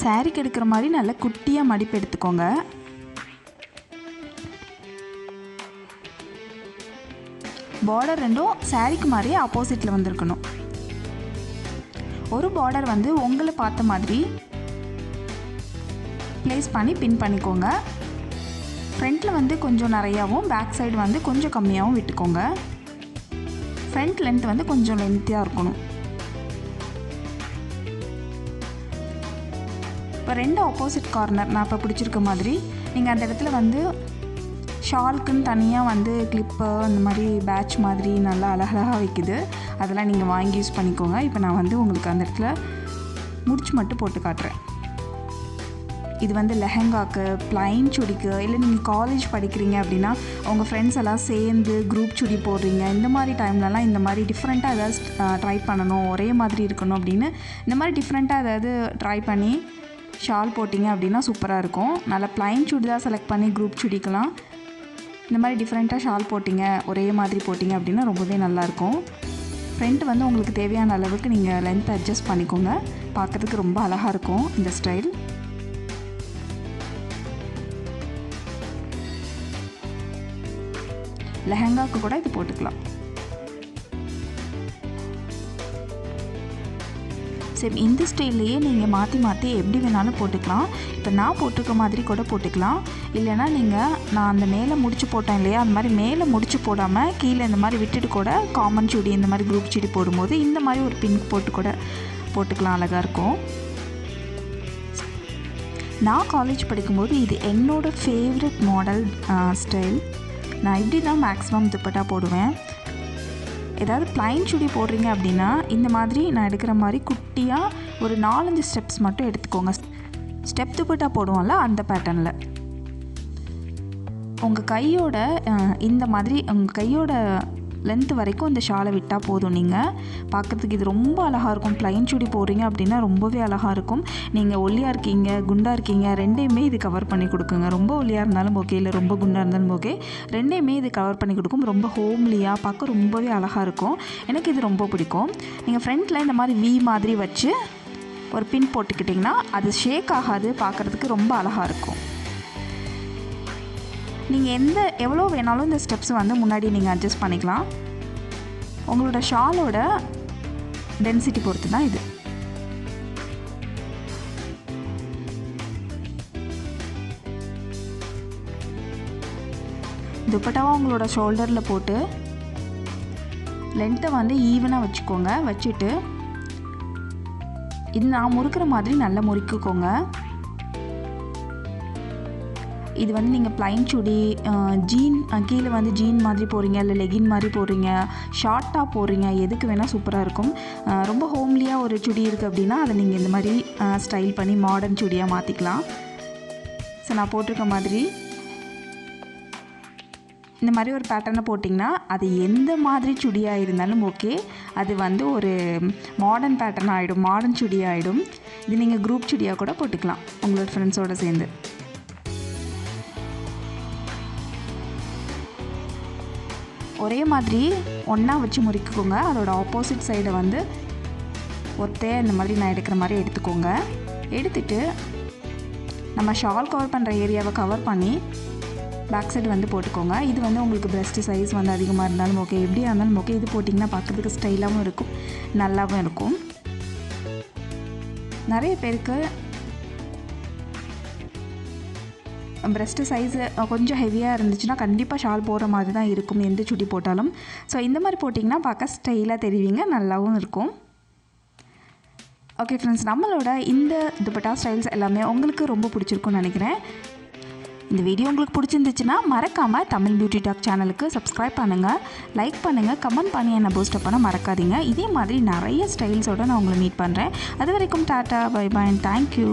சாரீக்கு எடுக்கிற மாதிரி நல்லா குட்டியாக மடிப்பு எடுத்துக்கோங்க. பார்டர் ரெண்டும் சாரீக்கு மாதிரியே ஆப்போசிட்டில் வந்திருக்கணும். ஒரு பார்டர் வந்து உங்களை பார்த்த மாதிரி ப்ளேஸ் பண்ணி பின் பண்ணிக்கோங்க. ஃப்ரண்ட்டில் வந்து கொஞ்சம் நிறையாவும் பேக் சைடு வந்து கொஞ்சம் கம்மியாகவும் விட்டுக்கோங்க. ஃப்ரண்ட் லென்த் வந்து கொஞ்சம் லென்த்தியாக இருக்கணும். இப்போ 2 ஆப்போசிட் கார்னர் நான் இப்போ பிடிச்சிருக்க மாதிரி நீங்கள் அந்த இடத்துல வந்து ஷாலுக்குன்னு தனியாக வந்து கிளிப்பு அந்த மாதிரி பேட்ச் மாதிரி நல்லா அழகழகாக வைக்குது. அதெல்லாம் நீங்கள் வாங்கி யூஸ் பண்ணிக்கோங்க. இப்போ நான் வந்து உங்களுக்கு அந்த இடத்துல முடிச்சு மட்டும் போட்டு காட்டுறேன். இது வந்து லெஹங்காக்கு, ப்ளைன் சுடிக்கு, இல்லை நீங்கள் காலேஜ் படிக்கிறீங்க அப்படின்னா உங்கள் ஃப்ரெண்ட்ஸ் எல்லாம் சேர்ந்து குரூப் சுடி போடுறீங்க. இந்த மாதிரி டைம்லலாம் இந்த மாதிரி டிஃப்ரெண்ட்டாக ஏதாவது ட்ரை பண்ணணும், ஒரே மாதிரி இருக்கணும் அப்படின்னு இந்த மாதிரி டிஃப்ரெண்ட்டாக ஏதாவது ட்ரை பண்ணி ஷால் போட்டிங்க அப்படின்னா சூப்பராக இருக்கும். நல்லா ப்ளைன் சுடி தான் செலக்ட் பண்ணி குரூப் சுடிக்கலாம் இந்த மாதிரி டிஃப்ரெண்ட்டாக ஷால் போட்டிங்க, ஒரே மாதிரி போட்டிங்க அப்படின்னா ரொம்பவே நல்லாயிருக்கும். ஃப்ரண்ட் வந்து உங்களுக்கு தேவையான அளவுக்கு நீங்கள் லென்த் அட்ஜஸ்ட் பண்ணிக்கோங்க. பார்க்குறதுக்கு ரொம்ப அழகாக இருக்கும் இந்த ஸ்டைல். லெஹங்காவுக்கு கூட இது போட்டுக்கலாம். சரி, இந்த ஸ்டைல்லையே நீங்கள் மாற்றி மாற்றி எப்படி வேணாலும் போட்டுக்கலாம். இப்போ நான் போட்டிருக்க மாதிரி கூட போட்டுக்கலாம். இல்லைனா நீங்கள் நான் அந்த மேலே முடிச்சு போட்டேன் இல்லையா, அந்த மாதிரி மேலே முடிச்சு போடாமல் கீழே இந்த மாதிரி விட்டுட்டு கூட காமன் சுடி இந்த மாதிரி குரூப் சுடி போடும்போது இந்த மாதிரி ஒரு பின் போட்டு கூட போட்டுக்கலாம். அழகாக இருக்கும். நான் காலேஜ் படிக்கும்போது இது என்னோடய ஃபேவரட் மாடல் ஸ்டைல். நான் இப்படி தான் மேக்ஸிமம் துப்பட்டா போடுவேன். ஏதாவது ப்ளைன் சுடி போடுறீங்க அப்படின்னா இந்த மாதிரி நான் எடுக்கிற மாதிரி குட்டியாக ஒரு 4-5 ஸ்டெப்ஸ் மட்டும் எடுத்துக்கோங்க. ஸ்டெப் துப்பட்டா போடுவோம்ல அந்த பேட்டர்னில் உங்கள் கையோட இந்த மாதிரி உங்கள் கையோட லென்த்து வரைக்கும் இந்த ஷாலை விட்டால் போதும். நீங்கள் பார்க்குறதுக்கு இது ரொம்ப அழகாக இருக்கும். ப்ளைன் சுடி போடுறீங்க அப்படின்னா ரொம்பவே அழகாக இருக்கும். நீங்கள் ஒல்லியாக இருக்கீங்க, குண்டாக இருக்கீங்க, ரெண்டையுமே இது கவர் பண்ணி கொடுக்குங்க. ரொம்ப ஒல்லியாக இருந்தாலும் ஓகே, இல்லை ரொம்ப குண்டாக இருந்தாலும் ஓகே, ரெண்டையுமே இது கவர் பண்ணி கொடுக்கும். ரொம்ப ஹோம்லியாக பார்க்க ரொம்பவே அழகாக இருக்கும். எனக்கு இது ரொம்ப பிடிக்கும். நீங்கள் ஃப்ரண்ட்டில் இந்த மாதிரி வி மாதிரி வச்சு ஒரு பின் போட்டுக்கிட்டிங்கன்னா அது ஷேக் ஆகாது, பார்க்குறதுக்கு ரொம்ப அழகாக இருக்கும். நீங்கள் எவ்வளோ வேணாலும் இந்த ஸ்டெப்ஸ் வந்து முன்னாடி நீங்கள் அட்ஜஸ்ட் பண்ணிக்கலாம். உங்களோட ஷாலோட டென்சிட்டி பொறுத்து தான் இது. துப்பட்டாவை உங்களோட ஷோல்டரில் போட்டு லென்த்தை வந்து ஈவனாக வச்சுக்கோங்க. வச்சுட்டு இது நான் முறுக்கிற மாதிரி நல்லா முறுக்கிக்கோங்க. இது வந்து நீங்கள் ப்ளைன் சுடி, ஜீன் கீழே வந்து ஜீன் மாதிரி போடுறீங்க, இல்லை லெகின் மாதிரி போடுறீங்க, ஷார்ட்டாக போடுறீங்க, எதுக்கு வேணால் சூப்பராக இருக்கும். ரொம்ப ஹோம்லியாக ஒரு சுடி இருக்குது அப்படின்னா அதை நீங்கள் இந்த மாதிரி ஸ்டைல் பண்ணி மாடர்ன் சுடியாக மாற்றிக்கலாம். ஸோ நான் போட்டிருக்க மாதிரி இந்த மாதிரி ஒரு பேட்டர்னை போட்டிங்கன்னா அது எந்த மாதிரி சுடியாக இருந்தாலும் ஓகே, அது வந்து ஒரு மாடர்ன் பேட்டர்ன் ஆகிடும், மாடர்ன் சுடி ஆகிடும். இது நீங்கள் குரூப் சுடியாக கூட போட்டுக்கலாம் உங்களோட ஃப்ரெண்ட்ஸோடு சேர்ந்து. ஒரே மாதிரி ஒன்றா வச்சு முறுக்கிக்கோங்க. அதோட ஆப்போசிட் சைடை வந்து ஒத்தையாக இந்த மாதிரி நான் எடுக்கிற மாதிரி எடுத்துக்கோங்க. எடுத்துகிட்டு நம்ம ஷால் கவர் பண்ணுற ஏரியாவை கவர் பண்ணி பேக் சைடு வந்து போட்டுக்கோங்க. இது வந்து உங்களுக்கு பிரெஸ்ட் சைஸ் வந்து அதிகமாக இருந்தாலும் ஓகே, எப்படியா இருந்தாலும் ஓகே, இது போட்டிங்கன்னா பார்க்குறதுக்கு ஸ்டைலாகவும் இருக்கும், நல்லாவும் இருக்கும். நிறைய பேருக்கு பிரெஸ்ட்டு சைஸு கொஞ்சம் ஹெவியாக இருந்துச்சுன்னா கண்டிப்பாக ஷால் போடுற மாதிரி தான் இருக்கும் எந்த சுடி போட்டாலும். ஸோ இந்த மாதிரி போட்டிங்கன்னா பார்க்க ஸ்டைலாக தெரிவிங்க, நல்லாவும் இருக்கும். ஓகே ஃப்ரெண்ட்ஸ், நம்மளோட இந்த துப்பட்டா ஸ்டைல்ஸ் எல்லாமே உங்களுக்கு ரொம்ப பிடிச்சிருக்கும்னு நினைக்கிறேன். இந்த வீடியோ உங்களுக்கு பிடிச்சிருந்துச்சுன்னா மறக்காமல் தமிழ் பியூட்டி டாக் சேனலுக்கு சப்ஸ்கிரைப் பண்ணுங்கள், லைக் பண்ணுங்கள், கமெண்ட் பண்ணி என்னை பூஸ்டப் பண்ண மறக்காதீங்க. இதே மாதிரி நிறைய ஸ்டைல்ஸோடு நான் உங்களை மீட் பண்ணுறேன். அது வரைக்கும் tata, bye bye and thank you.